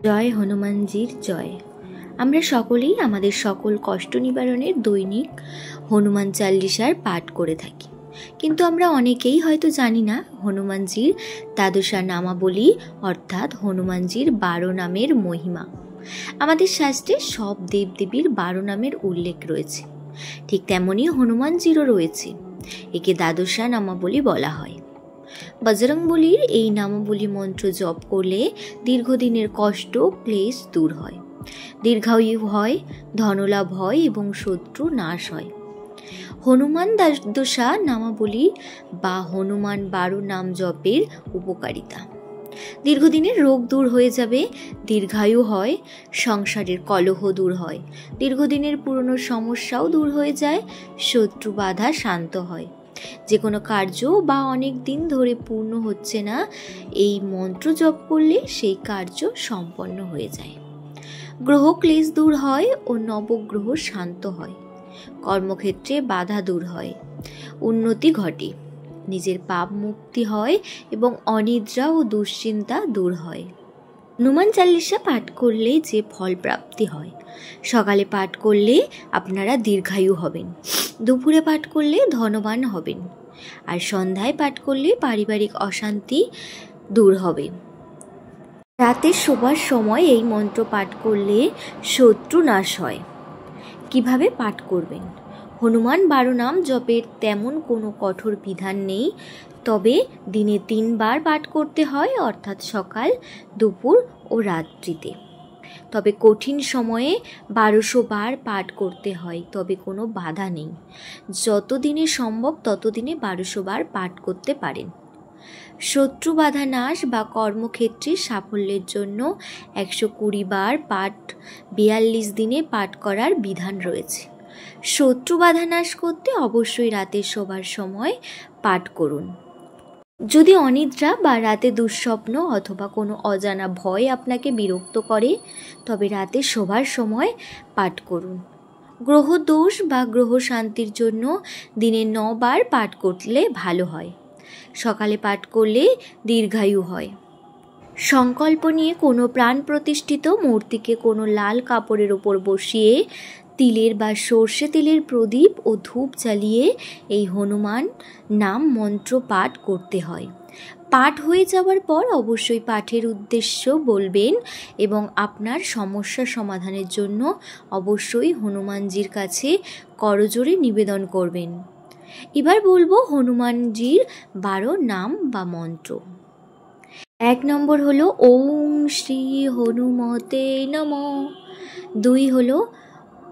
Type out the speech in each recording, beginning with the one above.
জয় হনুমানজির জয়। আমরা সকলেই আমাদের সকল কষ্ট নিবারণের দৈনিক হনুমান চাল্লিশার পাঠ করে থাকি, কিন্তু আমরা অনেকেই হয়তো জানি না হনুমানজির দ্বাদশা নামাবলী অর্থাৎ হনুমানজির 12 নামের মহিমা। আমাদের শাস্ত্রে সব দেবদেবীর 12 নামের উল্লেখ রয়েছে, ঠিক তেমনই হনুমানজিরও রয়েছে। একে দ্বাদশা নামাবলী বলা হয়। বজরংবলীর এই নামাবলী মন্ত্র জপ করলে দীর্ঘদিনের কষ্ট ক্লেশ দূর হয়, দীর্ঘায়ু হয়, ধনলাভ হয় এবং শত্রু নাশ হয়। হনুমান দ্বাদশা নামাবলী বা হনুমান 12 নাম জপের উপকারিতা: দীর্ঘদিনের রোগ দূর হয়ে যাবে, দীর্ঘায়ু হয়, সংসারের কলহ দূর হয়, দীর্ঘদিনের পুরনো সমস্যাও দূর হয়ে যায়, শত্রু বাধা শান্ত হয়। যে কোনো কার্য বা অনেক দিন ধরে পূর্ণ হচ্ছে না, এই মন্ত্র জপ করলে সেই কার্য সম্পন্ন হয়ে যায়। গ্রহ ক্লেশ দূর হয় ও নবগ্রহ শান্ত হয়, কর্মক্ষেত্রে বাধা দূর হয়, উন্নতি ঘটে, নিজের পাপ মুক্তি হয় এবং অনিদ্রা ও দুশ্চিন্তা দূর হয়। হনুমান চাল্লিশা পাঠ করলে যে ফল প্রাপ্তি হয়: সকালে পাঠ করলে আপনারা দীর্ঘায়ু হবেন, দুপুরে পাঠ করলে ধনবান হবেন, আর সন্ধ্যায় পাঠ করলে পারিবারিক অশান্তি দূর হবে। রাতে শোবার সময় এই মন্ত্র পাঠ করলে শত্রু নাশ হয়। কিভাবে পাঠ করবেন? হনুমান 12 নাম জপের তেমন কোনো কঠোর বিধান নেই, তবে দিনে 3 বার পাঠ করতে হয়, অর্থাৎ সকাল, দুপুর ও রাত্রিতে। তবে কঠিন সময়ে 1200 বার পাঠ করতে হয়, তবে কোনো বাধা নেই। যতদিনে সম্ভব ততদিনে 1200 বার পাঠ করতে পারেন। শত্রু বাধা নাশ বা কর্মক্ষেত্রে সাফল্যের জন্য 120 বার পাঠ 42 দিনে পাঠ করার বিধান রয়েছে। শত্রু বাধা নাশ করতে অবশ্যই রাতে শোবার সময় পাঠ করুন। যদি অনিদ্রা বা রাতে দুঃস্বপ্ন অথবা কোনো অজানা ভয় আপনাকে বিরক্ত করে, তবে রাতে শোবার সময় পাঠ করুন। গ্রহ দোষ বা গ্রহ শান্তির জন্য দিনে 9 বার পাঠ করলে ভালো হয়। সকালে পাঠ করলে দীর্ঘায়ু হয়। সংকল্প নিয়ে কোনো প্রাণ প্রতিষ্ঠিত মূর্তিকে কোনো লাল কাপড়ের ওপর বসিয়ে তিলের বা সর্ষে তেলের প্রদীপ ও ধূপ জ্বালিয়ে এই হনুমান নাম মন্ত্র পাঠ করতে হয়। পাঠ হয়ে যাওয়ার পর অবশ্যই পাঠের উদ্দেশ্য বলবেন এবং আপনার সমস্যা সমাধানের জন্য অবশ্যই হনুমানজির কাছে করজোড়ে নিবেদন করবেন। এবার বলবো হনুমানজির 12 নাম বা মন্ত্র। 1 নম্বর হলো ওং শ্রী হনুমতে নমঃ। 2 হলো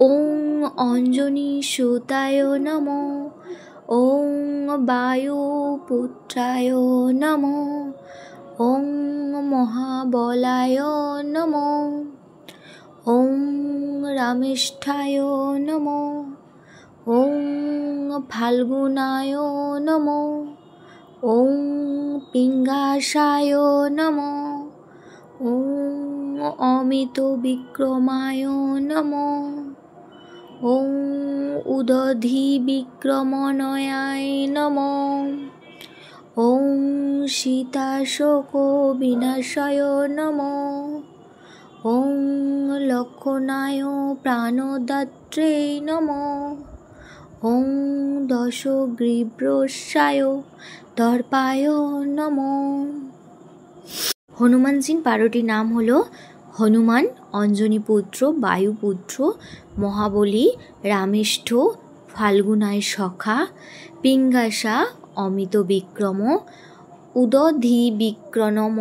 ওং অঞ্জনী সুতায় নমঃ। ওং বায়ুপুত্রায় নমঃ। ওং মহাবলায় নমঃ। ওং রামেষ্ঠায় নমঃ। ওং ফাল্গুনায় নমঃ। ওং পিঙ্গাসায় নমঃ। ওং অমিত বিক্রমায় নমঃ। ওং উদধি বিক্রমণয়ায় নমঃ। ওং সীতাশোক বিনাশায় নমঃ। ওং লক্ষণায় প্রাণদাত্রে নমঃ। ওং দশগ্রীব্রস্যায় দর্পায় নমঃ। হনুমানজির 12টি নাম হলো হনুমান, অঞ্জনীপুত্র, বায়ুপুত্র, মহাবলী, রামেষ্ঠ, ফাল্গুনায় সখা, পিঙ্গাসা, অমিত বিক্রম, উদধি বিক্রম,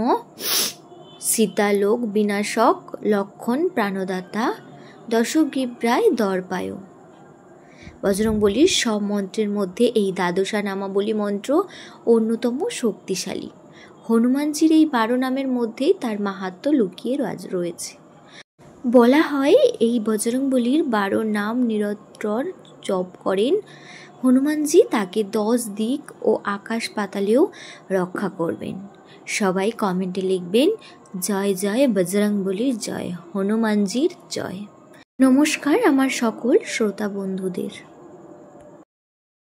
সীতালোক বিনাশক, লক্ষণ প্রাণদাতা, দশগ্রীব্রায় দর্পায়। বজরংবলীর সব মন্ত্রের মধ্যে এই দ্বাদশা নামাবলী মন্ত্র অন্যতম শক্তিশালী। হনুমানজির এই 12 নামের মধ্যেই তার মাহাত্ম্য লুকিয়ে রয়েছে। বলা হয় এই বজরংবলীর 12 নাম নিরন্তর জপ করেন হনুমানজি, তাকে 10 দিক ও আকাশ পাতালেও রক্ষা করবেন। সবাই কমেন্টে লিখবেন জয় জয় বজরংবলীর জয়, হনুমানজির জয়। নমস্কার আমার সকল শ্রোতা বন্ধুদের।